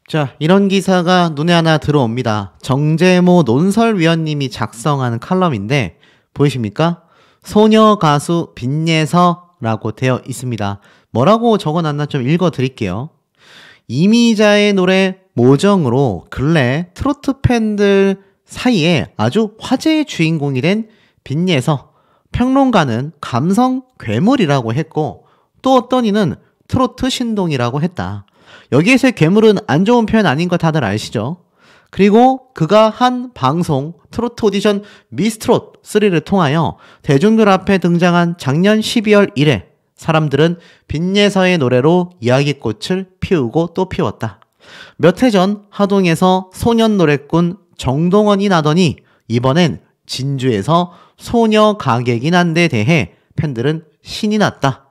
자, 이런 기사가 눈에 하나 들어옵니다. 정재모 논설위원님이 작성한 칼럼인데 보이십니까? 소녀 가수 빈예서라고 되어 있습니다. 뭐라고 적어놨나 좀 읽어드릴게요. 이미자의 노래 모정으로 근래 트로트 팬들 사이에 아주 화제의 주인공이 된 빈예서. 평론가는 감성 괴물이라고 했고 또 어떤 이는 트로트 신동이라고 했다. 여기에서의 괴물은 안 좋은 표현 아닌 거 다들 아시죠? 그리고 그가 한 방송 트로트 오디션 미스트롯 3를 통하여 대중들 앞에 등장한 작년 12월 1회 사람들은 빈예서의 노래로 이야기꽃을 피우고 또 피웠다. 몇 해 전 하동에서 소년 노래꾼 정동원이 나더니 이번엔 진주에서 소녀 가객이 난 데 대해 팬들은 신이 났다.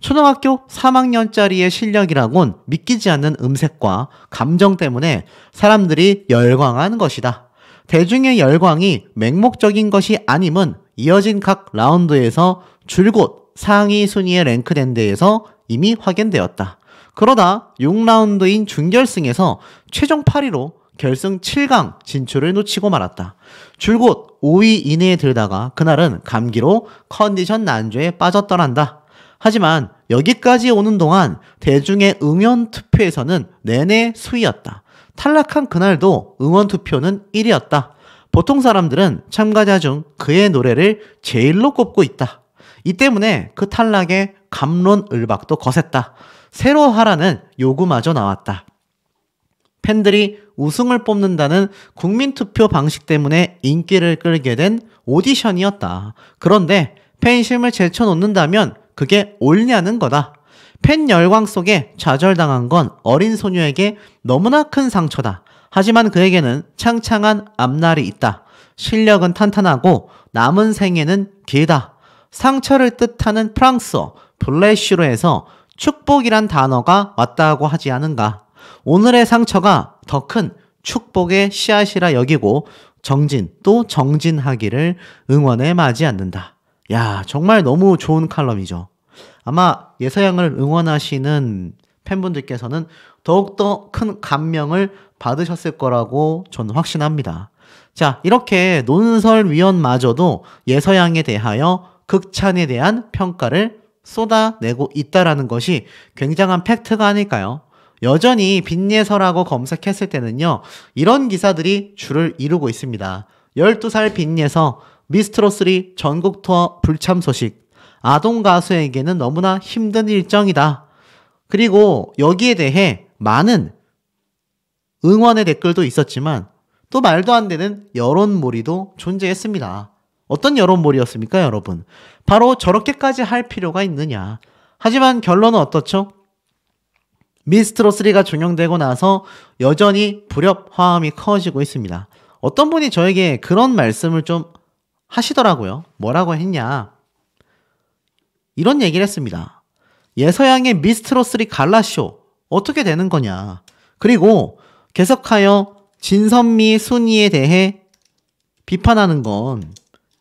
초등학교 3학년짜리의 실력이라곤 믿기지 않는 음색과 감정 때문에 사람들이 열광한 것이다. 대중의 열광이 맹목적인 것이 아님은 이어진 각 라운드에서 줄곧 상위 순위에 랭크된 데에서 이미 확인되었다. 그러다 6라운드인 준결승에서 최종 8위로 결승 7강 진출을 놓치고 말았다. 줄곧 5위 이내에 들다가 그날은 감기로 컨디션 난조에 빠졌더란다. 하지만 여기까지 오는 동안 대중의 응원 투표에서는 내내 수위였다. 탈락한 그날도 응원 투표는 1위였다. 보통 사람들은 참가자 중 그의 노래를 제일로 꼽고 있다. 이 때문에 그 탈락에 갑론을박도 거셌다. 새로 하라는 요구마저 나왔다. 팬들이 우승을 뽑는다는 국민투표 방식 때문에 인기를 끌게 된 오디션이었다. 그런데 팬심을 제쳐놓는다면 그게 옳냐는 거다. 팬 열광 속에 좌절당한 건 어린 소녀에게 너무나 큰 상처다. 하지만 그에게는 창창한 앞날이 있다. 실력은 탄탄하고 남은 생애는 길다. 상처를 뜻하는 프랑스어 블레쉬로에서 축복이란 단어가 왔다고 하지 않은가. 오늘의 상처가 더 큰 축복의 씨앗이라 여기고 정진 또 정진하기를 응원에 맞이 않는다. 야, 정말 너무 좋은 칼럼이죠. 아마 예서양을 응원하시는 팬분들께서는 더욱더 큰 감명을 받으셨을 거라고 저는 확신합니다. 자, 이렇게 논설위원마저도 예서양에 대하여 극찬에 대한 평가를 쏟아내고 있다라는 것이 굉장한 팩트가 아닐까요? 여전히 빈예서라고 검색했을 때는요, 이런 기사들이 줄을 이루고 있습니다. 12살 빈예서, 미스트롯3 전국 투어 불참 소식, 아동 가수에게는 너무나 힘든 일정이다. 그리고 여기에 대해 많은 응원의 댓글도 있었지만 또 말도 안 되는 여론몰이도 존재했습니다. 어떤 여론몰이였습니까, 여러분? 바로 저렇게까지 할 필요가 있느냐. 하지만 결론은 어떻죠? 미스트롯3가 종영되고 나서 여전히 불협화음이 커지고 있습니다. 어떤 분이 저에게 그런 말씀을 좀 하시더라고요. 뭐라고 했냐. 이런 얘기를 했습니다. 예서양의 미스트롯3 갈라쇼 어떻게 되는 거냐. 그리고 계속하여 진선미 순위에 대해 비판하는 건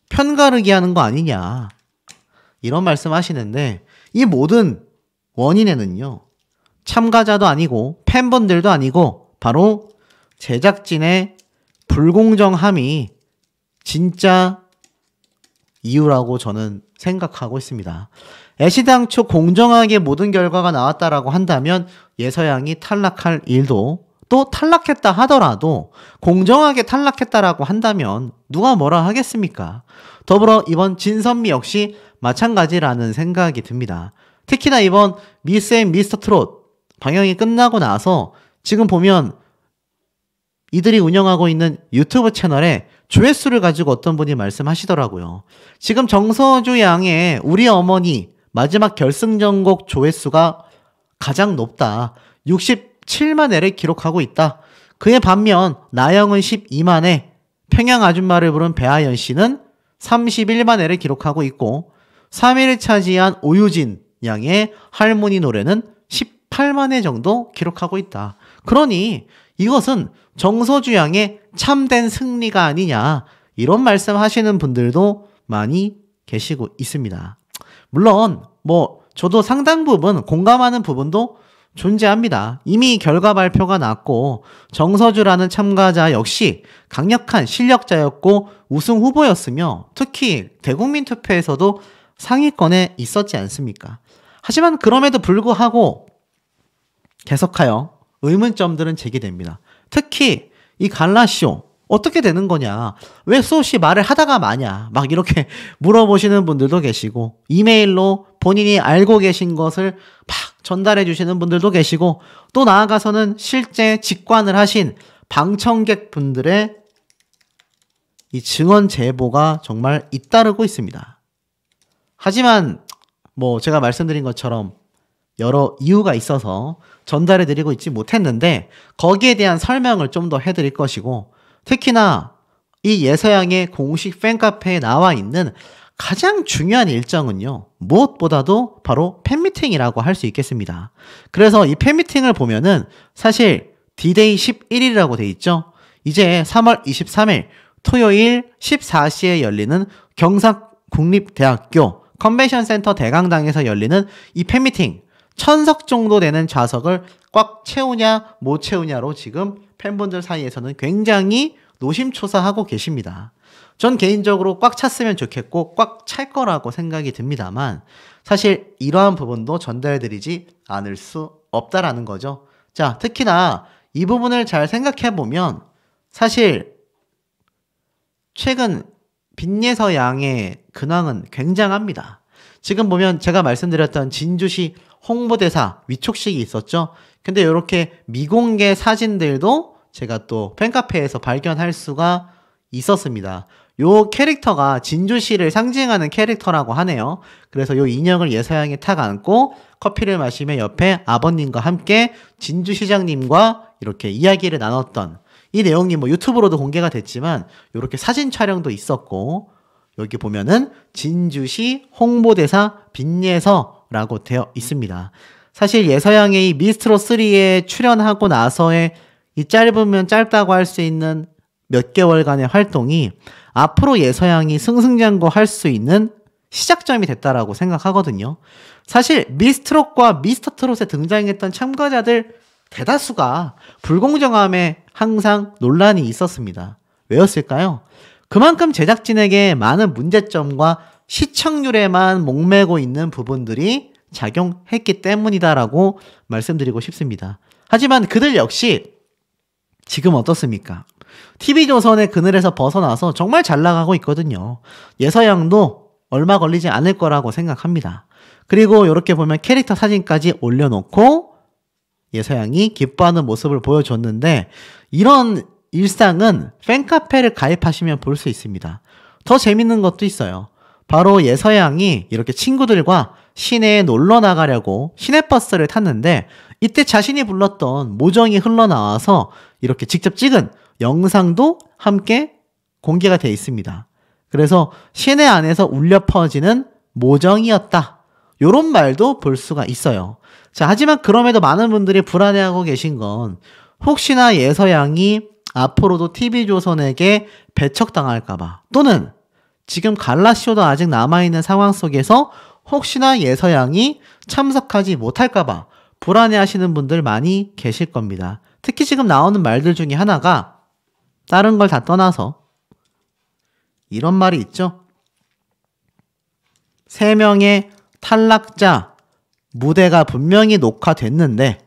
편가르기 하는 거 아니냐. 이런 말씀 하시는데 이 모든 원인에는요. 참가자도 아니고 팬분들도 아니고 바로 제작진의 불공정함이 진짜 이유라고 저는 생각하고 있습니다. 애시당초 공정하게 모든 결과가 나왔다라고 한다면 예서양이 탈락할 일도 또 탈락했다 하더라도 공정하게 탈락했다라고 한다면 누가 뭐라 하겠습니까? 더불어 이번 진선미 역시 마찬가지라는 생각이 듭니다. 특히나 이번 미스 앤 미스터 트롯 방영이 끝나고 나서 지금 보면 이들이 운영하고 있는 유튜브 채널에 조회수를 가지고 어떤 분이 말씀하시더라고요. 지금 정서주 양의 우리 어머니 마지막 결승전곡 조회수가 가장 높다. 67만 회를 기록하고 있다. 그에 반면 나영은 12만 회, 평양 아줌마를 부른 배아연 씨는 31만 회를 기록하고 있고 3위를 차지한 오유진 양의 할머니 노래는 18만 회 정도 기록하고 있다. 그러니 이것은 정서주 양의 참된 승리가 아니냐, 이런 말씀 하시는 분들도 많이 계시고 있습니다. 물론 저도 상당 부분 공감하는 부분도 존재합니다. 이미 결과 발표가 났고 정서주라는 참가자 역시 강력한 실력자였고 우승 후보였으며 특히 대국민 투표에서도 상위권에 있었지 않습니까? 하지만 그럼에도 불구하고 계속하여 의문점들은 제기됩니다. 특히 이 갈라쇼 어떻게 되는 거냐? 왜 수없이 말을 하다가 마냐? 막 이렇게 물어보시는 분들도 계시고 이메일로 본인이 알고 계신 것을 막 전달해 주시는 분들도 계시고 또 나아가서는 실제 직관을 하신 방청객 분들의 이 증언 제보가 정말 잇따르고 있습니다. 하지만 뭐 제가 말씀드린 것처럼 여러 이유가 있어서 전달해 드리고 있지 못했는데 거기에 대한 설명을 좀 더 해드릴 것이고 특히나 이 예서양의 공식 팬카페에 나와 있는 가장 중요한 일정은요. 무엇보다도 바로 팬미팅이라고 할 수 있겠습니다. 그래서 이 팬미팅을 보면은 사실 D-Day 11일이라고 돼 있죠. 이제 3월 23일 토요일 14시에 열리는 경상국립대학교 컨벤션센터 대강당에서 열리는 이 팬미팅 1000석 정도 되는 좌석을 꽉 채우냐 못 채우냐로 지금 팬분들 사이에서는 굉장히 노심초사하고 계십니다. 전 개인적으로 꽉 찼으면 좋겠고 꽉 찰 거라고 생각이 듭니다만 사실 이러한 부분도 전달드리지 않을 수 없다라는 거죠. 자, 특히나 이 부분을 잘 생각해보면 사실 최근 빈예서 양의 근황은 굉장합니다. 지금 보면 제가 말씀드렸던 진주시 홍보대사 위촉식이 있었죠. 근데 이렇게 미공개 사진들도 제가 또 팬카페에서 발견할 수가 있었습니다. 요 캐릭터가 진주시를 상징하는 캐릭터라고 하네요. 그래서 요 인형을 예서양에 탁 안고 커피를 마시며 옆에 아버님과 함께 진주시장님과 이렇게 이야기를 나눴던 이 내용이 뭐 유튜브로도 공개가 됐지만 이렇게 사진 촬영도 있었고 여기 보면은 진주시 홍보대사 빈예서라고 되어 있습니다. 사실 예서양의 이 미스트롯3에 출연하고 나서의 이 짧으면 짧다고 할 수 있는 몇 개월간의 활동이 앞으로 예서양이 승승장구할 수 있는 시작점이 됐다라고 생각하거든요. 사실 미스트롯과 미스터트롯에 등장했던 참가자들 대다수가 불공정함에 항상 논란이 있었습니다. 왜였을까요? 그만큼 제작진에게 많은 문제점과 시청률에만 목매고 있는 부분들이 작용했기 때문이다라고 말씀드리고 싶습니다. 하지만 그들 역시 지금 어떻습니까? TV조선의 그늘에서 벗어나서 정말 잘 나가고 있거든요. 예서양도 얼마 걸리지 않을 거라고 생각합니다. 그리고 이렇게 보면 캐릭터 사진까지 올려놓고 예서양이 기뻐하는 모습을 보여줬는데 이런 일상은 팬카페를 가입하시면 볼 수 있습니다. 더 재밌는 것도 있어요. 바로 예서양이 이렇게 친구들과 시내에 놀러 나가려고 시내버스를 탔는데 이때 자신이 불렀던 모정이 흘러나와서 이렇게 직접 찍은 영상도 함께 공개가 되어 있습니다. 그래서 시내 안에서 울려 퍼지는 모정이었다. 요런 말도 볼 수가 있어요. 자, 하지만 그럼에도 많은 분들이 불안해하고 계신 건 혹시나 예서양이 앞으로도 TV조선에게 배척당할까봐 또는 지금 갈라쇼도 아직 남아있는 상황 속에서 혹시나 예서양이 참석하지 못할까봐 불안해하시는 분들 많이 계실 겁니다. 특히 지금 나오는 말들 중에 하나가 다른 걸 다 떠나서 이런 말이 있죠. 3명의 탈락자 무대가 분명히 녹화됐는데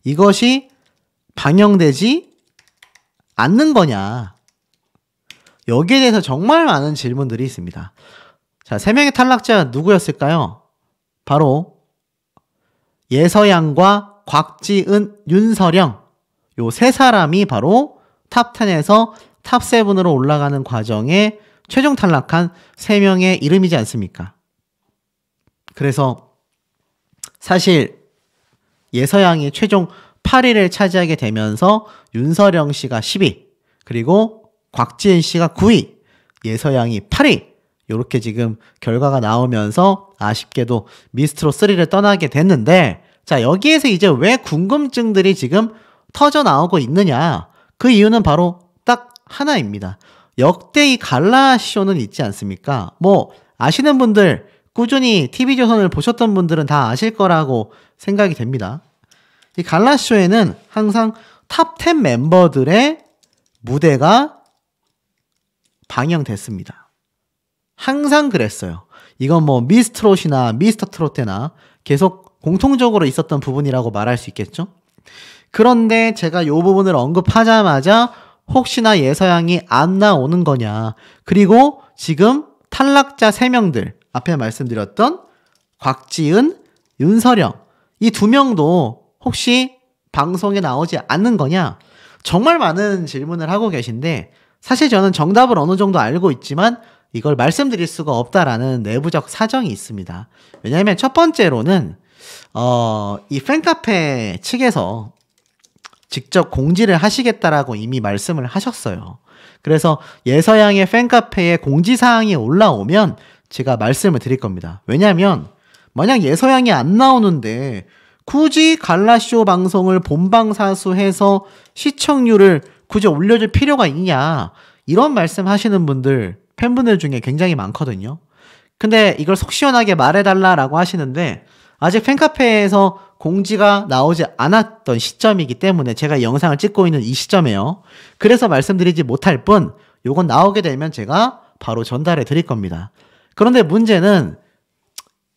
이것이 방영되지 않는 거냐. 여기에 대해서 정말 많은 질문들이 있습니다. 자, 3명의 탈락자 누구였을까요? 바로 예서양과 곽지은, 윤서령 요 3사람이 바로 탑10에서 탑7으로 올라가는 과정에 최종 탈락한 3명의 이름이지 않습니까? 그래서 사실 예서양이 최종 8위를 차지하게 되면서 윤서령 씨가 10위, 그리고 곽지은 씨가 9위, 예서양이 8위, 이렇게 지금 결과가 나오면서 아쉽게도 미스트롯 3를 떠나게 됐는데, 자, 여기에서 이제 왜 궁금증들이 지금 터져 나오고 있느냐? 그 이유는 바로 딱 하나입니다. 역대 이 갈라쇼는 있지 않습니까? 뭐 아시는 분들, 꾸준히 TV조선을 보셨던 분들은 다 아실 거라고 생각이 됩니다. 이 갈라쇼에는 항상 탑 10 멤버들의 무대가 방영됐습니다. 항상 그랬어요. 이건 뭐 미스트롯이나 미스터트롯 때나 계속 공통적으로 있었던 부분이라고 말할 수 있겠죠? 그런데 제가 이 부분을 언급하자마자 혹시나 예서양이 안 나오는 거냐. 그리고 지금 탈락자 3명들, 앞에 말씀드렸던 곽지은, 윤서령, 이 2명도 혹시 방송에 나오지 않는 거냐? 정말 많은 질문을 하고 계신데 사실 저는 정답을 어느 정도 알고 있지만 이걸 말씀드릴 수가 없다라는 내부적 사정이 있습니다. 왜냐하면 첫 번째로는 이 팬카페 측에서 직접 공지를 하시겠다라고 이미 말씀을 하셨어요. 그래서 예서양의 팬카페에 공지사항이 올라오면 제가 말씀을 드릴 겁니다. 왜냐하면 만약 예서양이 안 나오는데 굳이 갈라쇼 방송을 본방사수해서 시청률을 굳이 올려줄 필요가 있냐, 이런 말씀 하시는 분들, 팬분들 중에 굉장히 많거든요. 근데 이걸 속 시원하게 말해달라라고 하시는데 아직 팬카페에서 공지가 나오지 않았던 시점이기 때문에 제가 이 영상을 찍고 있는 이 시점에요. 그래서 말씀드리지 못할 뿐 요건 나오게 되면 제가 바로 전달해 드릴 겁니다. 그런데 문제는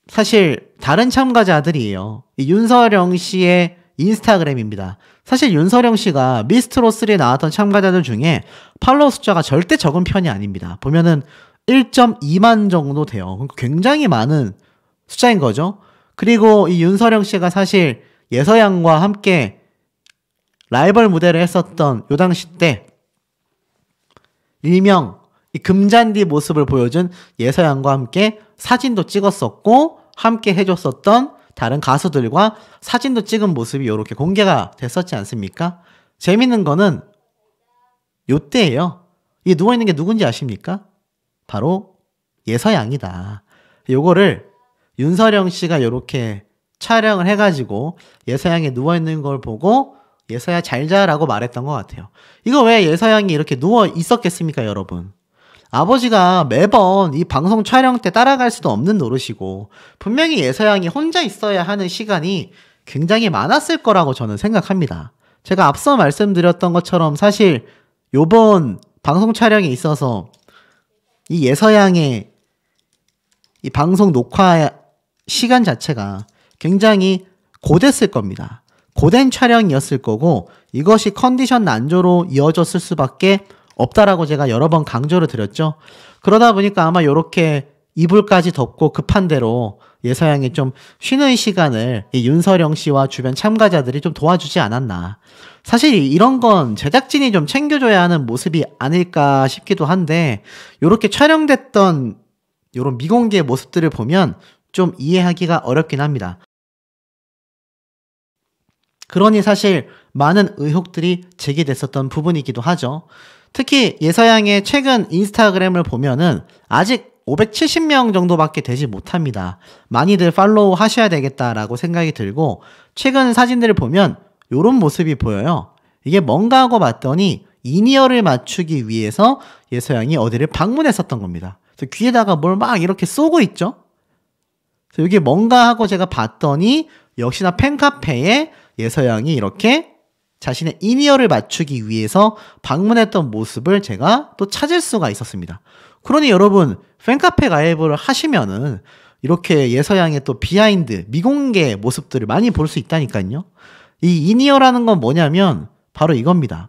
사실 다른 참가자들이에요. 이 윤서령 씨의 인스타그램입니다. 사실 윤서령 씨가 미스트롯3에 나왔던 참가자들 중에 팔로워 숫자가 절대 적은 편이 아닙니다. 보면은 1.2만 정도 돼요. 굉장히 많은 숫자인 거죠. 그리고 이 윤서령 씨가 사실 예서양과 함께 라이벌 무대를 했었던 요 당시 때 일명 이 금잔디 모습을 보여준 예서양과 함께 사진도 찍었었고 함께 해줬었던 다른 가수들과 사진도 찍은 모습이 이렇게 공개가 됐었지 않습니까? 재밌는 거는 요때예요. 이 누워있는 게 누군지 아십니까? 바로 예서양이다. 요거를 윤서령 씨가 이렇게 촬영을 해가지고 예서양이 누워있는 걸 보고 예서야 잘 자라고 말했던 것 같아요. 이거 왜 예서양이 이렇게 누워 있었겠습니까, 여러분? 아버지가 매번 이 방송 촬영 때 따라갈 수도 없는 노릇이고 분명히 예서양이 혼자 있어야 하는 시간이 굉장히 많았을 거라고 저는 생각합니다. 제가 앞서 말씀드렸던 것처럼 사실 요번 방송 촬영에 있어서 이 예서양의 이 방송 녹화 시간 자체가 굉장히 고됐을 겁니다. 고된 촬영이었을 거고 이것이 컨디션 난조로 이어졌을 수밖에 없다라고 제가 여러 번 강조를 드렸죠. 그러다 보니까 아마 이렇게 이불까지 덮고 급한 대로 예서양이 좀 쉬는 시간을 이 윤서령 씨와 주변 참가자들이 좀 도와주지 않았나. 사실 이런 건 제작진이 좀 챙겨줘야 하는 모습이 아닐까 싶기도 한데 이렇게 촬영됐던 이런 미공개 모습들을 보면 좀 이해하기가 어렵긴 합니다. 그러니 사실 많은 의혹들이 제기됐었던 부분이기도 하죠. 특히 예서양의 최근 인스타그램을 보면은 아직 570명 정도밖에 되지 못합니다. 많이들 팔로우 하셔야 되겠다라고 생각이 들고 최근 사진들을 보면 이런 모습이 보여요. 이게 뭔가 하고 봤더니 인이어를 맞추기 위해서 예서양이 어디를 방문했었던 겁니다. 그래서 귀에다가 뭘 막 이렇게 쏘고 있죠. 그래서 이게 뭔가 하고 제가 봤더니 역시나 팬카페에 예서양이 이렇게 자신의 인이어를 맞추기 위해서 방문했던 모습을 제가 또 찾을 수가 있었습니다. 그러니 여러분 팬카페 가입을 하시면은 이렇게 예서양의 또 비하인드, 미공개 모습들을 많이 볼 수 있다니까요. 이 인이어라는 건 뭐냐면 바로 이겁니다.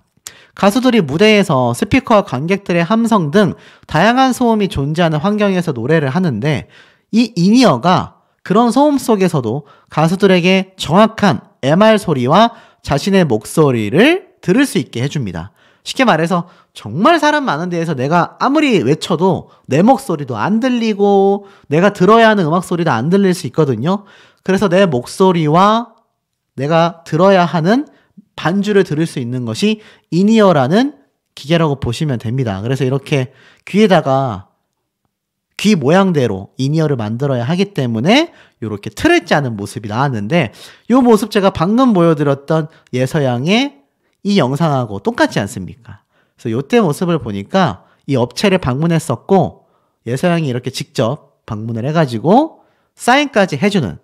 가수들이 무대에서 스피커와 관객들의 함성 등 다양한 소음이 존재하는 환경에서 노래를 하는데 이 인이어가 그런 소음 속에서도 가수들에게 정확한 MR 소리와 자신의 목소리를 들을 수 있게 해줍니다. 쉽게 말해서 정말 사람 많은 데에서 내가 아무리 외쳐도 내 목소리도 안 들리고 내가 들어야 하는 음악 소리도 안 들릴 수 있거든요. 그래서 내 목소리와 내가 들어야 하는 반주를 들을 수 있는 것이 인이어라는 기계라고 보시면 됩니다. 그래서 이렇게 귀에다가 귀 모양대로 인이어를 만들어야 하기 때문에 이렇게 틀을 짜는 모습이 나왔는데 이 모습 제가 방금 보여드렸던 예서양의 이 영상하고 똑같지 않습니까? 그래서 이때 모습을 보니까 이 업체를 방문했었고 예서양이 이렇게 직접 방문을 해가지고 사인까지 해주는.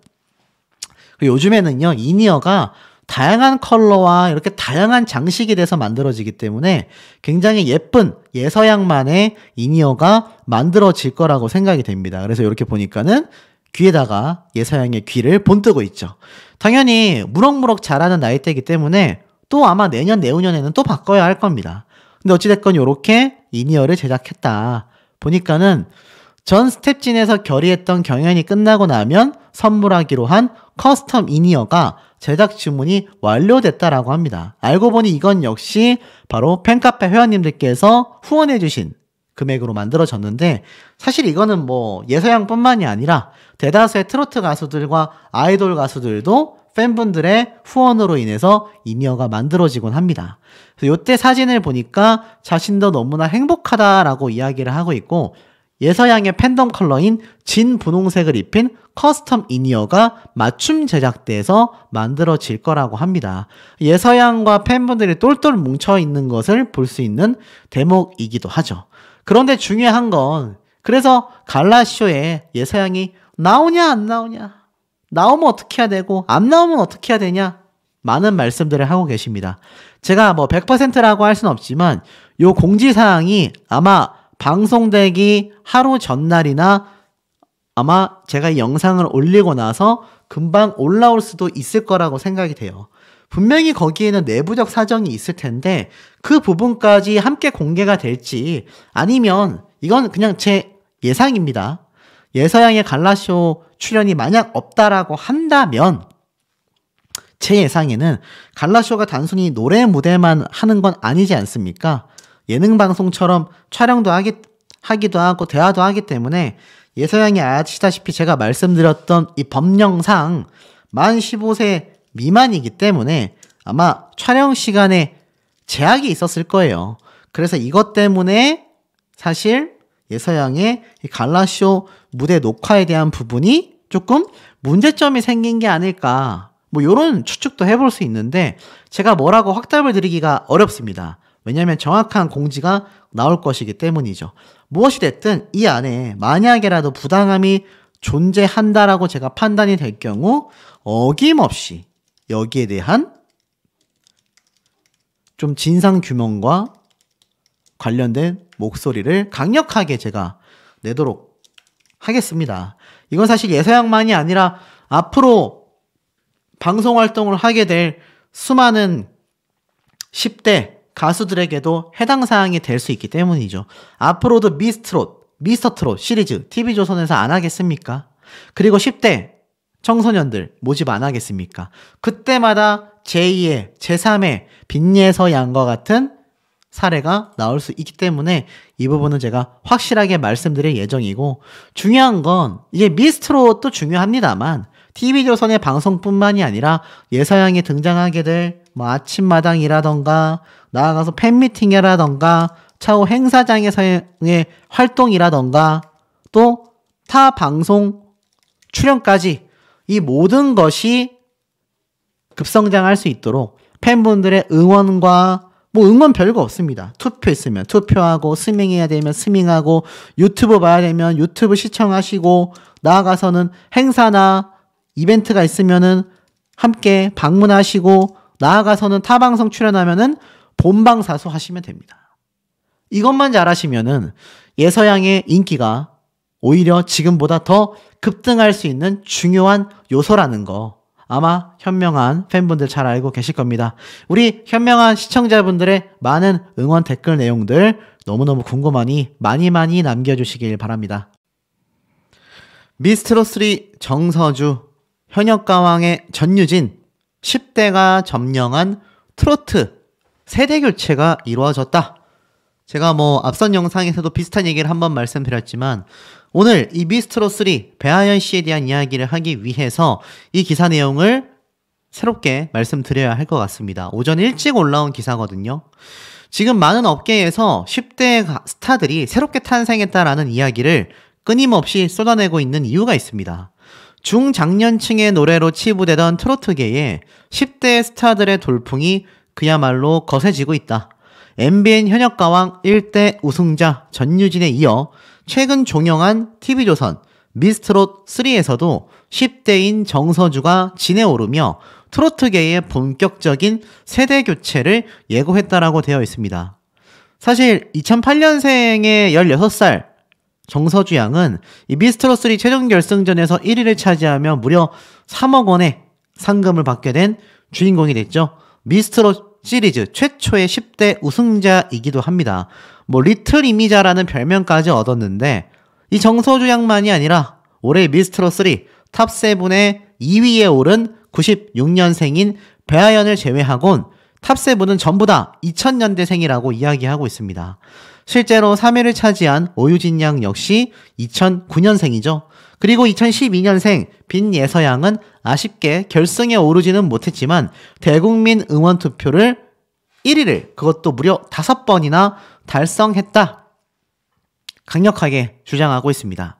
그리고 요즘에는요 인이어가 다양한 컬러와 이렇게 다양한 장식이 돼서 만들어지기 때문에 굉장히 예쁜 예서양만의 이니어가 만들어질 거라고 생각이 됩니다. 그래서 이렇게 보니까는 귀에다가 예서양의 귀를 본뜨고 있죠. 당연히 무럭무럭 자라는 나이대이기 때문에 또 아마 내년 내후년에는 또 바꿔야 할 겁니다. 근데 어찌됐건 이렇게 이니어를 제작했다 보니까는 전 스텝진에서 결의했던 경연이 끝나고 나면 선물하기로 한 커스텀 이니어가 제작 주문이 완료됐다라고 합니다. 알고 보니 이건 역시 바로 팬카페 회원님들께서 후원해주신 금액으로 만들어졌는데, 사실 이거는 뭐 예서양뿐만이 아니라 대다수의 트로트 가수들과 아이돌 가수들도 팬분들의 후원으로 인해서 이니어가 만들어지곤 합니다. 그래서 이때 사진을 보니까 자신도 너무나 행복하다라고 이야기를 하고 있고, 예서양의 팬덤 컬러인 진 분홍색을 입힌 커스텀 이니어가 맞춤 제작돼서 만들어질 거라고 합니다. 예서양과 팬분들이 똘똘 뭉쳐있는 것을 볼 수 있는 대목이기도 하죠. 그런데 중요한 건, 그래서 갈라쇼에 예서양이 나오냐 안 나오냐, 나오면 어떻게 해야 되고 안 나오면 어떻게 해야 되냐, 많은 말씀들을 하고 계십니다. 제가 뭐 100%라고 할 수는 없지만 요 공지사항이 아마 방송되기 하루 전날이나 아마 제가 이 영상을 올리고 나서 금방 올라올 수도 있을 거라고 생각이 돼요. 분명히 거기에는 내부적 사정이 있을 텐데 그 부분까지 함께 공개가 될지, 아니면 이건 그냥 제 예상입니다. 예서양의 갈라쇼 출연이 만약 없다라고 한다면 제 예상에는 갈라쇼가 단순히 노래 무대만 하는 건 아니지 않습니까? 예능 방송처럼 촬영도 하기도 하고 대화도 하기 때문에 예서양이 아시다시피 제가 말씀드렸던 이 법령상 만 15세 미만이기 때문에 아마 촬영 시간에 제약이 있었을 거예요. 그래서 이것 때문에 사실 예서양의 이 갈라쇼 무대 녹화에 대한 부분이 조금 문제점이 생긴 게 아닐까, 뭐 이런 추측도 해볼 수 있는데 제가 뭐라고 확답을 드리기가 어렵습니다. 왜냐하면 정확한 공지가 나올 것이기 때문이죠. 무엇이 됐든 이 안에 만약에라도 부당함이 존재한다라고 제가 판단이 될 경우 어김없이 여기에 대한 좀 진상규명과 관련된 목소리를 강력하게 제가 내도록 하겠습니다. 이건 사실 예서양만이 아니라 앞으로 방송 활동을 하게 될 수많은 10대 가수들에게도 해당 사항이 될 수 있기 때문이죠. 앞으로도 미스터 트롯 시리즈 TV조선에서 안 하겠습니까? 그리고 10대 청소년들 모집 안 하겠습니까? 그때마다 제2의 제3의 빈예서양과 같은 사례가 나올 수 있기 때문에 이 부분은 제가 확실하게 말씀드릴 예정이고, 중요한 건 이제 미스트롯도 중요합니다만 TV조선의 방송뿐만이 아니라 예서양이 등장하게 될 뭐 아침마당이라던가 나아가서 팬미팅이라던가 차후 행사장에서의 활동이라던가 또 타 방송 출연까지 이 모든 것이 급성장할 수 있도록 팬분들의 응원과 뭐 응원 별거 없습니다. 투표 있으면 투표하고, 스밍해야 되면 스밍하고, 유튜브 봐야 되면 유튜브 시청하시고, 나아가서는 행사나 이벤트가 있으면은 함께 방문하시고, 나아가서는 타방송 출연하면은 본방사수 하시면 됩니다. 이것만 잘하시면은 예서양의 인기가 오히려 지금보다 더 급등할 수 있는 중요한 요소라는 거 아마 현명한 팬분들 잘 알고 계실 겁니다. 우리 현명한 시청자분들의 많은 응원 댓글 내용들 너무너무 궁금하니 많이 남겨주시길 바랍니다. 미스트롯3 정서주, 현역가왕의 전유진, 10대가 점령한 트로트 세대 교체가 이루어졌다. 제가 뭐 앞선 영상에서도 비슷한 얘기를 한번 말씀드렸지만 오늘 이 미스트롯3 배하연 씨에 대한 이야기를 하기 위해서 이 기사 내용을 새롭게 말씀드려야 할 것 같습니다. 오전 일찍 올라온 기사거든요. 지금 많은 업계에서 10대 스타들이 새롭게 탄생했다라는 이야기를 끊임없이 쏟아내고 있는 이유가 있습니다. 중장년층의 노래로 치부되던 트로트계에 10대 스타들의 돌풍이 그야말로 거세지고 있다. MBN 현역가왕 1대 우승자 전유진에 이어 최근 종영한 TV조선 미스트롯3에서도 10대인 정서주가 진에 오르며 트로트계의 본격적인 세대 교체를 예고했다라고 되어 있습니다. 사실 2008년생의 16살 정서주 양은 이 미스트롯3 최종 결승전에서 1위를 차지하며 무려 3억 원의 상금을 받게 된 주인공이 됐죠. 미스트롯 시리즈 최초의 10대 우승자이기도 합니다. 리틀 이미자라는 별명까지 얻었는데 이 정서주 양만이 아니라 올해 미스트롯3 탑7의 2위에 오른 96년생인 배아연을 제외하곤 탑7은 전부 다 2000년대생이라고 이야기하고 있습니다. 실제로 3위를 차지한 오유진 양 역시 2009년생이죠. 그리고 2012년생 빈예서 양은 아쉽게 결승에 오르지는 못했지만 대국민 응원 투표를 1위를 그것도 무려 5번이나 달성했다. 강력하게 주장하고 있습니다.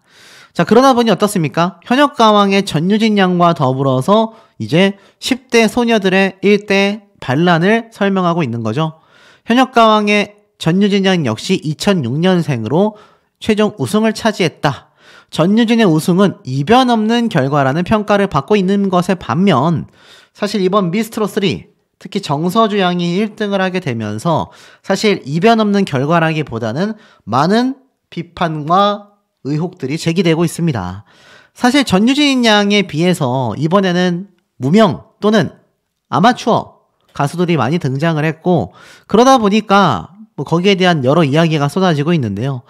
자, 그러다 보니 어떻습니까? 현역가왕의 전유진 양과 더불어서 이제 10대 소녀들의 일대 반란을 설명하고 있는 거죠. 현역가왕의 전유진 양 역시 2006년생으로 최종 우승을 차지했다. 전유진의 우승은 이변 없는 결과라는 평가를 받고 있는 것에 반면 사실 이번 미스트롯3 특히 정서주 양이 1등을 하게 되면서 사실 이변 없는 결과라기보다는 많은 비판과 의혹들이 제기되고 있습니다. 사실 전유진 양에 비해서 이번에는 무명 또는 아마추어 가수들이 많이 등장을 했고 그러다 보니까 거기에 대한 여러 이야기가 쏟아지고 있는데요.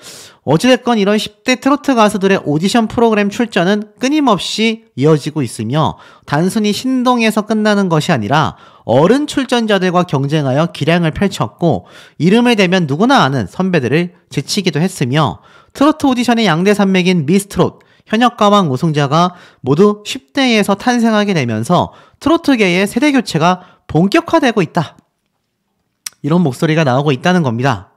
어찌됐건 이런 10대 트로트 가수들의 오디션 프로그램 출전은 끊임없이 이어지고 있으며 단순히 신동에서 끝나는 것이 아니라 어른 출전자들과 경쟁하여 기량을 펼쳤고 이름을 대면 누구나 아는 선배들을 제치기도 했으며 트로트 오디션의 양대 산맥인 미스트롯, 현역가왕 우승자가 모두 10대에서 탄생하게 되면서 트로트계의 세대 교체가 본격화되고 있다. 이런 목소리가 나오고 있다는 겁니다.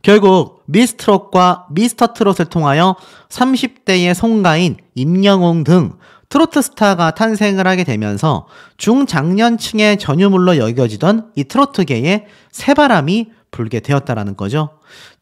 결국 미스트롯과 미스터트롯을 통하여 30대의 송가인, 임영웅 등 트로트 스타가 탄생을 하게 되면서 중장년층의 전유물로 여겨지던 이 트로트계에 새바람이 불게 되었다라는 거죠.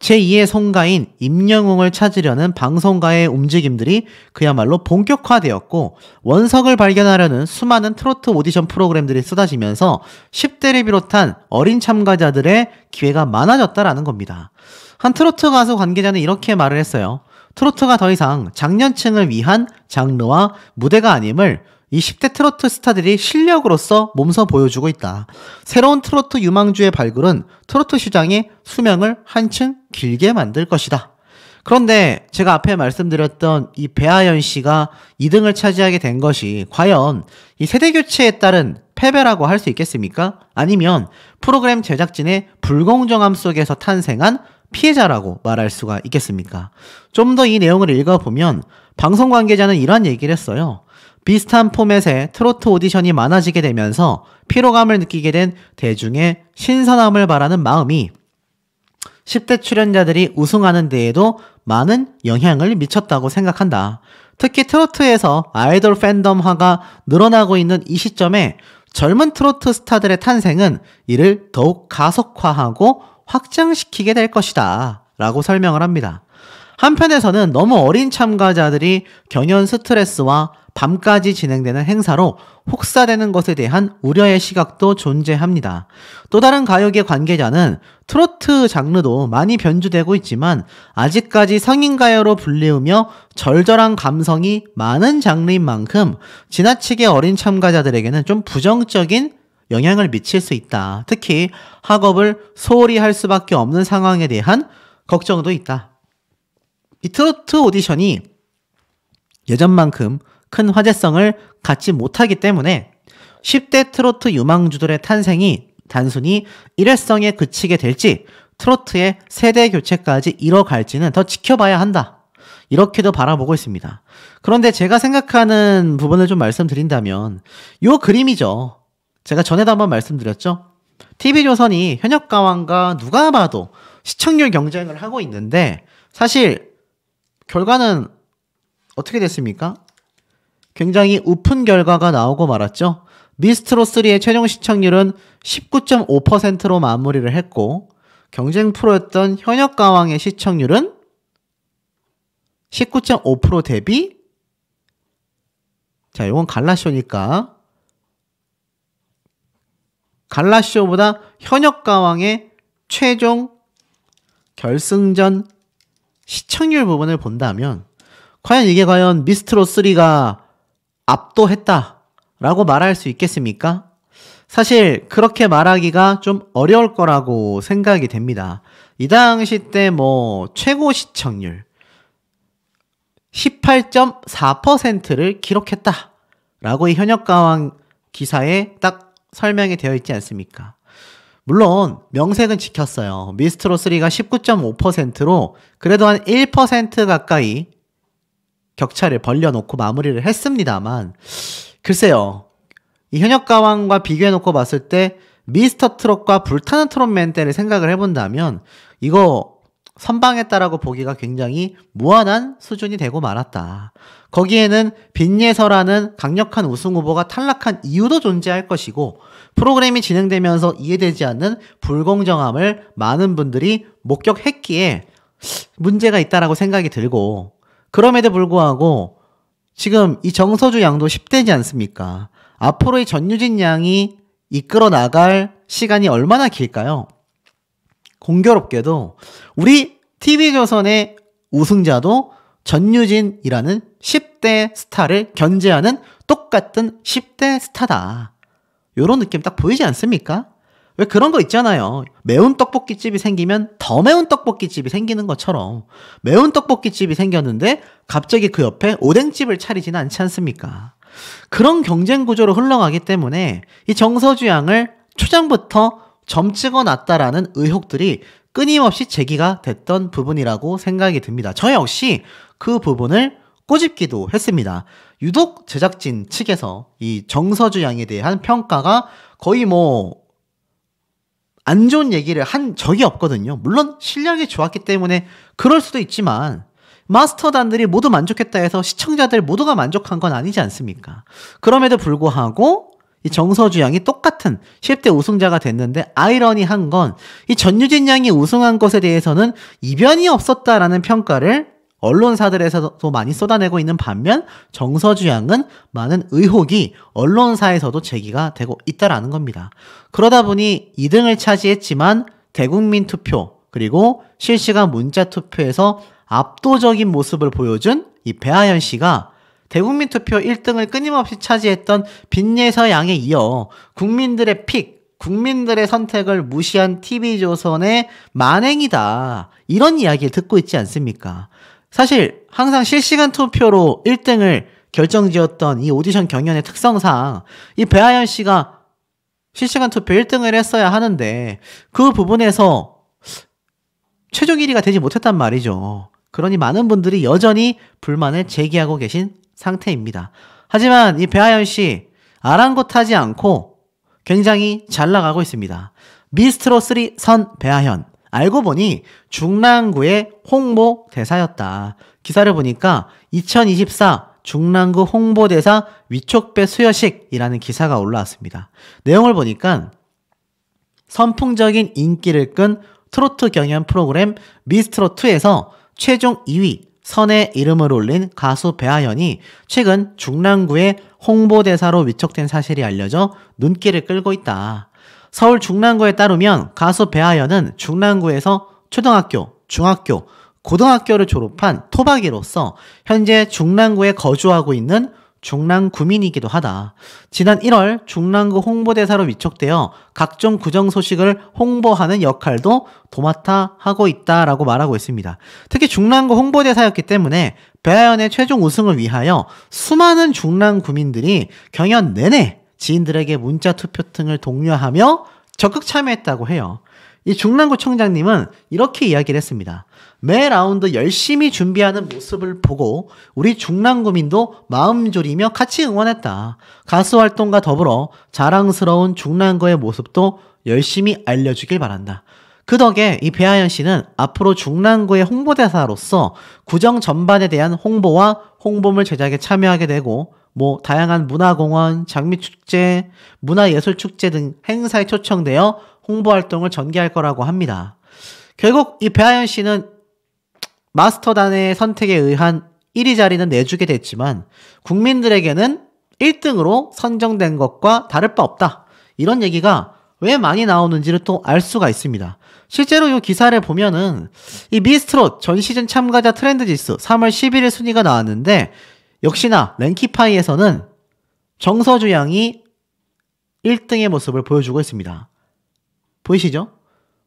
제2의 송가인 임영웅을 찾으려는 방송가의 움직임들이 그야말로 본격화되었고 원석을 발견하려는 수많은 트로트 오디션 프로그램들이 쏟아지면서 10대를 비롯한 어린 참가자들의 기회가 많아졌다라는 겁니다. 한 트로트 가수 관계자는 이렇게 말을 했어요. 트로트가 더 이상 장년층을 위한 장르와 무대가 아님을 이 10대 트로트 스타들이 실력으로서 몸소 보여주고 있다. 새로운 트로트 유망주의 발굴은 트로트 시장의 수명을 한층 길게 만들 것이다. 그런데 제가 앞에 말씀드렸던 이 배아연 씨가 2등을 차지하게 된 것이 과연 이 세대 교체에 따른 패배라고 할 수 있겠습니까? 아니면 프로그램 제작진의 불공정함 속에서 탄생한 피해자라고 말할 수가 있겠습니까? 좀 더 이 내용을 읽어보면 방송 관계자는 이러한 얘기를 했어요. 비슷한 포맷의 트로트 오디션이 많아지게 되면서 피로감을 느끼게 된 대중의 신선함을 바라는 마음이 10대 출연자들이 우승하는 데에도 많은 영향을 미쳤다고 생각한다. 특히 트로트에서 아이돌 팬덤화가 늘어나고 있는 이 시점에 젊은 트로트 스타들의 탄생은 이를 더욱 가속화하고 확장시키게 될 것이다 라고 설명을 합니다. 한편에서는 너무 어린 참가자들이 경연 스트레스와 밤까지 진행되는 행사로 혹사되는 것에 대한 우려의 시각도 존재합니다. 또 다른 가요계 관계자는 트로트 장르도 많이 변주되고 있지만 아직까지 성인가요로 불리우며 절절한 감성이 많은 장르인 만큼 지나치게 어린 참가자들에게는 좀 부정적인 영향을 미칠 수 있다. 특히 학업을 소홀히 할 수밖에 없는 상황에 대한 걱정도 있다. 이 트로트 오디션이 예전만큼 큰 화제성을 갖지 못하기 때문에 10대 트로트 유망주들의 탄생이 단순히 일회성에 그치게 될지 트로트의 세대 교체까지 이뤄갈지는 더 지켜봐야 한다. 이렇게도 바라보고 있습니다. 그런데 제가 생각하는 부분을 좀 말씀드린다면 요 그림이죠. 제가 전에도 한번 말씀드렸죠. TV조선이 현역가왕과 누가 봐도 시청률 경쟁을 하고 있는데 사실 결과는 어떻게 됐습니까? 굉장히 우픈 결과가 나오고 말았죠. 미스트롯3의 최종 시청률은 19.5%로 마무리를 했고 경쟁 프로였던 현역가왕의 시청률은 19.5% 대비 자, 이건 갈라쇼니까 갈라쇼보다 현역가왕의 최종 결승전 시청률 부분을 본다면 과연 이게 과연 미스트롯3가 압도했다라고 말할 수 있겠습니까? 사실 그렇게 말하기가 좀 어려울 거라고 생각이 됩니다. 이 당시 때 최고 시청률 18.4%를 기록했다라고 이 현역가왕 기사에 딱 설명이 되어 있지 않습니까? 물론 명색은 지켰어요. 미스트롯3가 19.5%로 그래도 한 1% 가까이 격차를 벌려놓고 마무리를 했습니다만, 글쎄요, 이 현역가왕과 비교해놓고 봤을 때 미스터 트롯과 불타는 트롯맨 때를 생각을 해본다면 이거 선방했다라고 보기가 굉장히 무한한 수준이 되고 말았다. 거기에는 빈예서라는 강력한 우승 후보가 탈락한 이유도 존재할 것이고, 프로그램이 진행되면서 이해되지 않는 불공정함을 많은 분들이 목격했기에 문제가 있다라고 생각이 들고, 그럼에도 불구하고 지금 이 정서주 양도 10대지 않습니까? 앞으로의 전유진 양이 이끌어 나갈 시간이 얼마나 길까요? 공교롭게도 우리 TV조선의 우승자도 전유진이라는 10대 스타를 견제하는 똑같은 10대 스타다. 요런 느낌 딱 보이지 않습니까? 왜 그런 거 있잖아요. 매운 떡볶이집이 생기면 더 매운 떡볶이집이 생기는 것처럼 매운 떡볶이집이 생겼는데 갑자기 그 옆에 오뎅집을 차리지는 않지 않습니까? 그런 경쟁 구조로 흘러가기 때문에 이 정서주 양을 초장부터 점 찍어놨다라는 의혹들이 끊임없이 제기가 됐던 부분이라고 생각이 듭니다. 저 역시 그 부분을 꼬집기도 했습니다. 유독 제작진 측에서 이 정서주 양에 대한 평가가 거의 안 좋은 얘기를 한 적이 없거든요. 물론 실력이 좋았기 때문에 그럴 수도 있지만 마스터단들이 모두 만족했다 해서 시청자들 모두가 만족한 건 아니지 않습니까? 그럼에도 불구하고 이 정서주 양이 똑같은 10대 우승자가 됐는데, 아이러니한 건 이 전유진 양이 우승한 것에 대해서는 이변이 없었다라는 평가를 언론사들에서도 많이 쏟아내고 있는 반면 정서주 양은 많은 의혹이 언론사에서도 제기가 되고 있다라는 겁니다. 그러다 보니 2등을 차지했지만 대국민 투표 그리고 실시간 문자 투표에서 압도적인 모습을 보여준 이 배아연 씨가 대국민 투표 1등을 끊임없이 차지했던 빈예서 양에 이어 국민들의 픽, 국민들의 선택을 무시한 TV조선의 만행이다. 이런 이야기를 듣고 있지 않습니까? 사실 항상 실시간 투표로 1등을 결정지었던 이 오디션 경연의 특성상 이 배아연 씨가 실시간 투표 1등을 했어야 하는데 그 부분에서 최종 1위가 되지 못했단 말이죠. 그러니 많은 분들이 여전히 불만을 제기하고 계신 상태입니다. 하지만 이 배아연 씨 아랑곳하지 않고 굉장히 잘 나가고 있습니다. 미스트롯3 선 배아연, 알고 보니 중랑구의 홍보대사였다. 기사를 보니까 2024 중랑구 홍보대사 위촉배 수여식이라는 기사가 올라왔습니다. 내용을 보니까 선풍적인 인기를 끈 트로트 경연 프로그램 미스트롯2에서 최종 2위 선의 이름을 올린 가수 배아연이 최근 중랑구의 홍보대사로 위촉된 사실이 알려져 눈길을 끌고 있다. 서울 중랑구에 따르면 가수 배아연은 중랑구에서 초등학교, 중학교, 고등학교를 졸업한 토박이로서 현재 중랑구에 거주하고 있는 중랑구민이기도 하다. 지난 1월 중랑구 홍보대사로 위촉되어 각종 구정 소식을 홍보하는 역할도 도맡아 하고 있다라고 말하고 있습니다. 특히 중랑구 홍보대사였기 때문에 배아연의 최종 우승을 위하여 수많은 중랑구민들이 경연 내내 지인들에게 문자 투표 등을 독려하며 적극 참여했다고 해요. 이 중랑구 총장님은 이렇게 이야기를 했습니다. 매 라운드 열심히 준비하는 모습을 보고 우리 중랑구민도 마음 졸이며 같이 응원했다. 가수 활동과 더불어 자랑스러운 중랑구의 모습도 열심히 알려주길 바란다. 그 덕에 이 배아연 씨는 앞으로 중랑구의 홍보대사로서 구정 전반에 대한 홍보와 홍보물 제작에 참여하게 되고 다양한 문화공원, 장미축제, 문화예술축제 등 행사에 초청되어 홍보활동을 전개할 거라고 합니다. 결국 이 배아연 씨는 마스터단의 선택에 의한 1위 자리는 내주게 됐지만 국민들에게는 1등으로 선정된 것과 다를 바 없다. 이런 얘기가 왜 많이 나오는지를 또 알 수가 있습니다. 실제로 이 기사를 보면은 이 미스트롯 전 시즌 참가자 트렌드 지수 3월 11일 순위가 나왔는데 역시나 랭키파이에서는 정서주 양이 1등의 모습을 보여주고 있습니다. 보이시죠?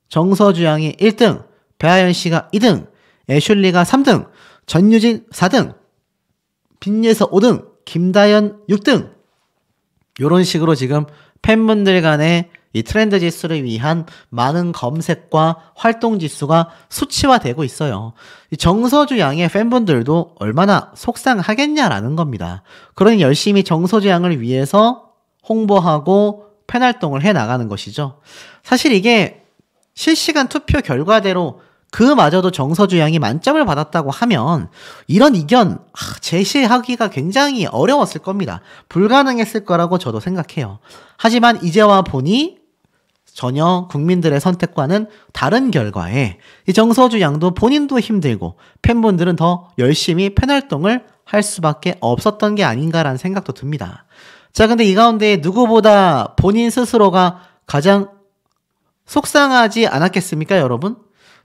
정서주 양이 1등, 배아연 씨가 2등, 애슐리가 3등, 전유진 4등, 빈예서 5등, 김다연 6등. 이런 식으로 지금 팬분들 간의 이 트렌드 지수를 위한 많은 검색과 활동 지수가 수치화되고 있어요. 이 정서주 양의 팬분들도 얼마나 속상하겠냐라는 겁니다. 그러니 열심히 정서주 양을 위해서 홍보하고 팬활동을 해나가는 것이죠. 사실 이게 실시간 투표 결과대로 그마저도 정서주 양이 만점을 받았다고 하면 이런 의견 제시하기가 굉장히 어려웠을 겁니다. 불가능했을 거라고 저도 생각해요. 하지만 이제와 보니 전혀 국민들의 선택과는 다른 결과에 이 정서주 양도 본인도 힘들고 팬분들은 더 열심히 팬활동을 할 수밖에 없었던 게 아닌가라는 생각도 듭니다. 자, 근데 이 가운데 누구보다 본인 스스로가 가장 속상하지 않았겠습니까, 여러분?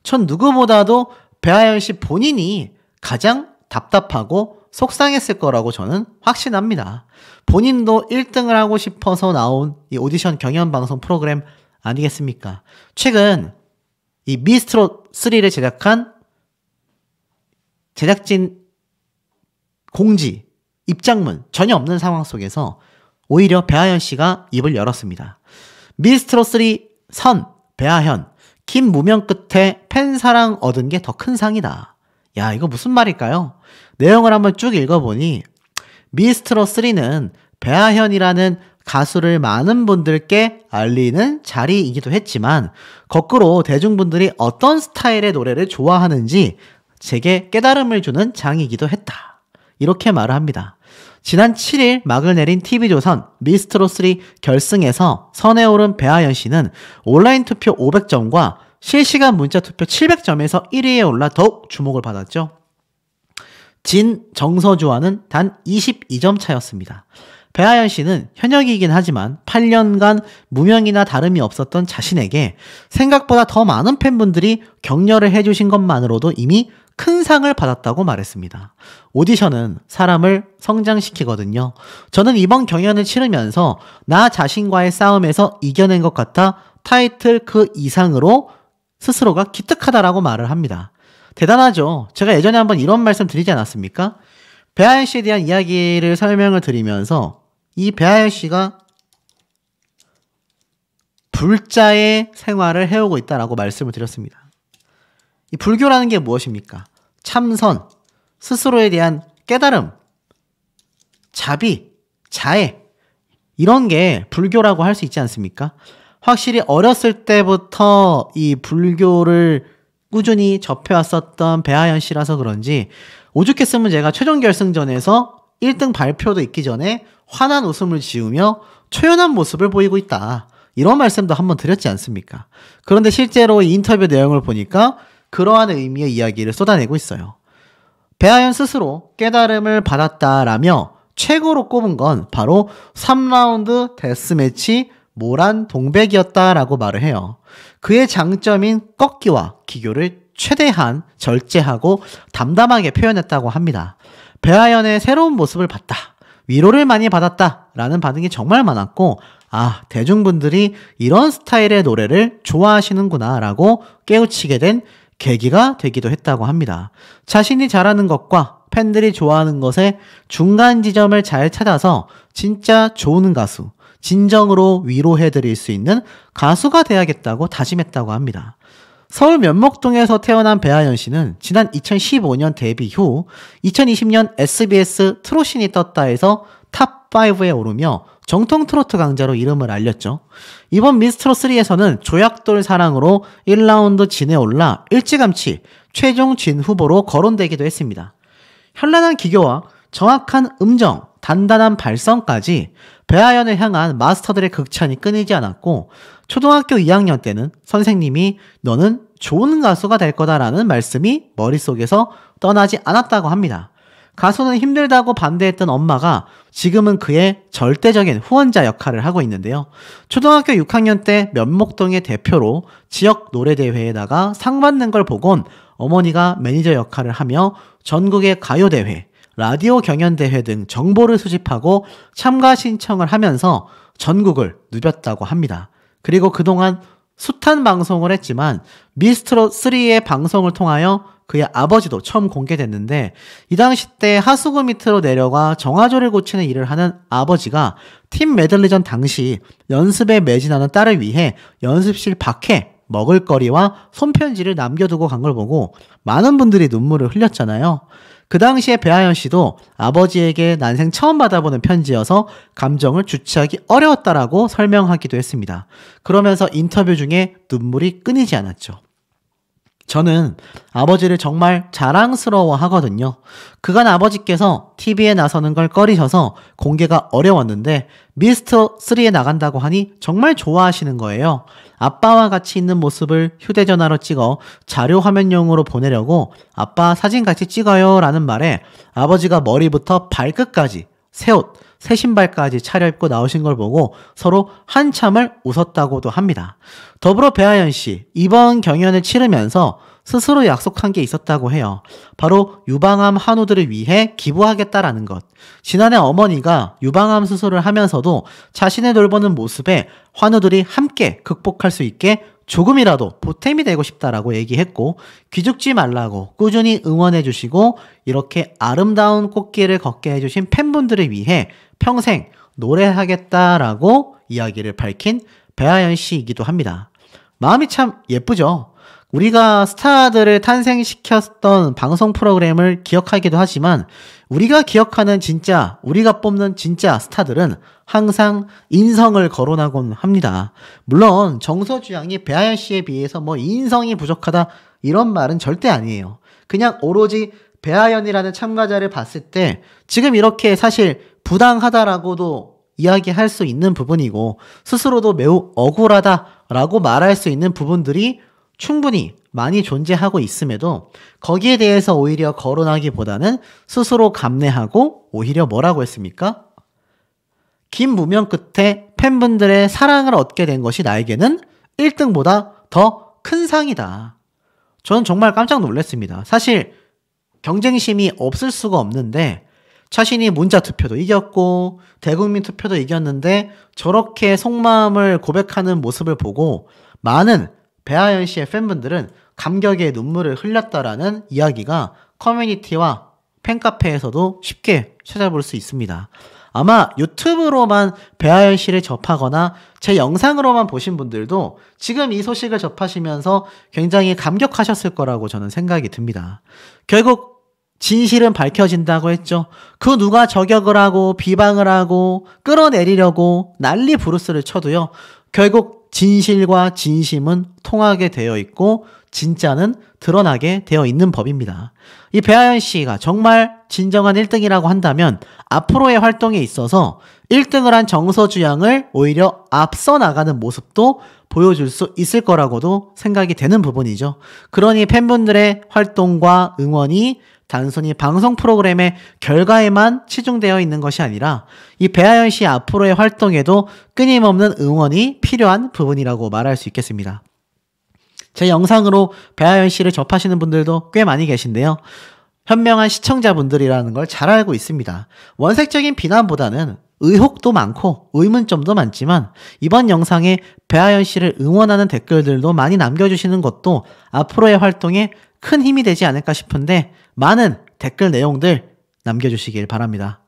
전 누구보다도 배아연 씨 본인이 가장 답답하고 속상했을 거라고 저는 확신합니다. 본인도 1등을 하고 싶어서 나온 이 오디션 경연방송 프로그램 아니겠습니까? 최근 이 미스트롯 3를 제작한 제작진 공지, 입장문 전혀 없는 상황 속에서 오히려 배아연 씨가 입을 열었습니다. 미스트롯 3 선, 배아연, 김무명 끝에 팬사랑 얻은 게 더 큰 상이다. 야, 이거 무슨 말일까요? 내용을 한번 쭉 읽어보니 미스트롯 3는 배아연이라는 가수를 많은 분들께 알리는 자리이기도 했지만 거꾸로 대중분들이 어떤 스타일의 노래를 좋아하는지 제게 깨달음을 주는 장이기도 했다. 이렇게 말을 합니다. 지난 7일 막을 내린 TV조선 미스트롯 3 결승에서 선에 오른 배아연 씨는 온라인 투표 500점과 실시간 문자 투표 700점에서 1위에 올라 더욱 주목을 받았죠. 진 정서주와는 단 22점 차였습니다. 배아연 씨는 현역이긴 하지만 8년간 무명이나 다름이 없었던 자신에게 생각보다 더 많은 팬분들이 격려를 해주신 것만으로도 이미 큰 상을 받았다고 말했습니다. 오디션은 사람을 성장시키거든요. 저는 이번 경연을 치르면서 나 자신과의 싸움에서 이겨낸 것 같아 타이틀 그 이상으로 스스로가 기특하다라고 말을 합니다. 대단하죠. 제가 예전에 한번 이런 말씀 드리지 않았습니까? 배아연 씨에 대한 이야기를 설명을 드리면서 이 배아연 씨가 불자의 생활을 해오고 있다라고 말씀을 드렸습니다. 이 불교라는 게 무엇입니까? 참선, 스스로에 대한 깨달음, 자비, 자애 이런 게 불교라고 할 수 있지 않습니까? 확실히 어렸을 때부터 이 불교를 꾸준히 접해왔었던 배아연 씨라서 그런지 오죽했으면 제가 최종 결승전에서 1등 발표도 있기 전에 환한 웃음을 지으며 초연한 모습을 보이고 있다. 이런 말씀도 한번 드렸지 않습니까? 그런데 실제로 이 인터뷰 내용을 보니까 그러한 의미의 이야기를 쏟아내고 있어요. 배아연 스스로 깨달음을 받았다라며 최고로 꼽은 건 바로 3라운드 데스매치 모란 동백이었다라고 말을 해요. 그의 장점인 꺾기와 기교를 최대한 절제하고 담담하게 표현했다고 합니다. 배아연의 새로운 모습을 봤다. 위로를 많이 받았다. 라는 반응이 정말 많았고 대중분들이 이런 스타일의 노래를 좋아하시는구나 라고 깨우치게 된 계기가 되기도 했다고 합니다. 자신이 잘하는 것과 팬들이 좋아하는 것의 중간 지점을 잘 찾아서 진짜 좋은 가수, 진정으로 위로해드릴 수 있는 가수가 돼야겠다고 다짐했다고 합니다. 서울 면목동에서 태어난 배아연 씨는 지난 2015년 데뷔 후 2020년 SBS 트롯신이 떴다에서 탑5에 오르며 정통 트로트 강자로 이름을 알렸죠. 이번 미스트롯3에서는 조약돌 사랑으로 1라운드 진에 올라 일찌감치 최종 진 후보로 거론되기도 했습니다. 현란한 기교와 정확한 음정, 단단한 발성까지 배아연을 향한 마스터들의 극찬이 끊이지 않았고 초등학교 2학년 때는 선생님이 너는 좋은 가수가 될 거다라는 말씀이 머릿속에서 떠나지 않았다고 합니다. 가수는 힘들다고 반대했던 엄마가 지금은 그의 절대적인 후원자 역할을 하고 있는데요. 초등학교 6학년 때 면목동의 대표로 지역 노래대회에 나가 상 받는 걸 보곤 어머니가 매니저 역할을 하며 전국의 가요대회, 라디오 경연대회 등 정보를 수집하고 참가 신청을 하면서 전국을 누볐다고 합니다. 그리고 그동안 숱한 방송을 했지만 미스트롯3의 방송을 통하여 그의 아버지도 처음 공개됐는데, 이 당시 때 하수구 밑으로 내려가 정화조를 고치는 일을 하는 아버지가 팀 메들리전 당시 연습에 매진하는 딸을 위해 연습실 밖에 먹을거리와 손편지를 남겨두고 간 걸 보고 많은 분들이 눈물을 흘렸잖아요. 그 당시에 배아연 씨도 아버지에게 난생 처음 받아보는 편지여서 감정을 주체하기 어려웠다라고 설명하기도 했습니다. 그러면서 인터뷰 중에 눈물이 끊이지 않았죠. 저는 아버지를 정말 자랑스러워 하거든요. 그간 아버지께서 TV에 나서는 걸 꺼리셔서 공개가 어려웠는데 미스터3에 나간다고 하니 정말 좋아하시는 거예요. 아빠와 같이 있는 모습을 휴대전화로 찍어 자료 화면용으로 보내려고 아빠 사진 같이 찍어요 라는 말에 아버지가 머리부터 발끝까지 새 옷, 새 신발까지 차려입고 나오신 걸 보고 서로 한참을 웃었다고도 합니다. 더불어 배아연 씨, 이번 경연을 치르면서 스스로 약속한 게 있었다고 해요. 바로 유방암 환우들을 위해 기부하겠다라는 것. 지난해 어머니가 유방암 수술을 하면서도 자신을 돌보는 모습에 환우들이 함께 극복할 수 있게 조금이라도 보탬이 되고 싶다라고 얘기했고, 기죽지 말라고 꾸준히 응원해 주시고 이렇게 아름다운 꽃길을 걷게 해주신 팬분들을 위해 평생 노래하겠다라고 이야기를 밝힌 배아연 씨이기도 합니다. 마음이 참 예쁘죠. 우리가 스타들을 탄생시켰던 방송 프로그램을 기억하기도 하지만 우리가 기억하는 진짜, 우리가 뽑는 진짜 스타들은 항상 인성을 거론하곤 합니다. 물론 정서주 양이 배아연 씨에 비해서 뭐 인성이 부족하다 이런 말은 절대 아니에요. 그냥 오로지 배아연이라는 참가자를 봤을 때 지금 이렇게 사실 부당하다라고도 이야기할 수 있는 부분이고 스스로도 매우 억울하다라고 말할 수 있는 부분들이 충분히 많이 존재하고 있음에도 거기에 대해서 오히려 거론하기보다는 스스로 감내하고 오히려 뭐라고 했습니까? 긴 무명 끝에 팬분들의 사랑을 얻게 된 것이 나에게는 1등보다 더 큰 상이다. 저는 정말 깜짝 놀랐습니다. 사실 경쟁심이 없을 수가 없는데 자신이 문자 투표도 이겼고 대국민 투표도 이겼는데 저렇게 속마음을 고백하는 모습을 보고 많은 배아연 씨의 팬분들은 감격의 눈물을 흘렸다라는 이야기가 커뮤니티와 팬카페에서도 쉽게 찾아볼 수 있습니다. 아마 유튜브로만 배아연 씨를 접하거나 제 영상으로만 보신 분들도 지금 이 소식을 접하시면서 굉장히 감격하셨을 거라고 저는 생각이 듭니다. 결국 진실은 밝혀진다고 했죠. 그 누가 저격을 하고 비방을 하고 끌어내리려고 난리 부르스를 쳐도요. 결국 진실과 진심은 통하게 되어 있고 진짜는 드러나게 되어 있는 법입니다. 이 배아연 씨가 정말 진정한 1등이라고 한다면 앞으로의 활동에 있어서 1등을 한 정서주 양을 오히려 앞서 나가는 모습도 보여줄 수 있을 거라고도 생각이 되는 부분이죠. 그러니 팬분들의 활동과 응원이 단순히 방송 프로그램의 결과에만 치중되어 있는 것이 아니라 이 배아연 씨 앞으로의 활동에도 끊임없는 응원이 필요한 부분이라고 말할 수 있겠습니다. 제 영상으로 배아연 씨를 접하시는 분들도 꽤 많이 계신데요. 현명한 시청자분들이라는 걸 잘 알고 있습니다. 원색적인 비난보다는 의혹도 많고 의문점도 많지만 이번 영상에 배아연 씨를 응원하는 댓글들도 많이 남겨주시는 것도 앞으로의 활동에 큰 힘이 되지 않을까 싶은데 많은 댓글 내용들 남겨주시길 바랍니다.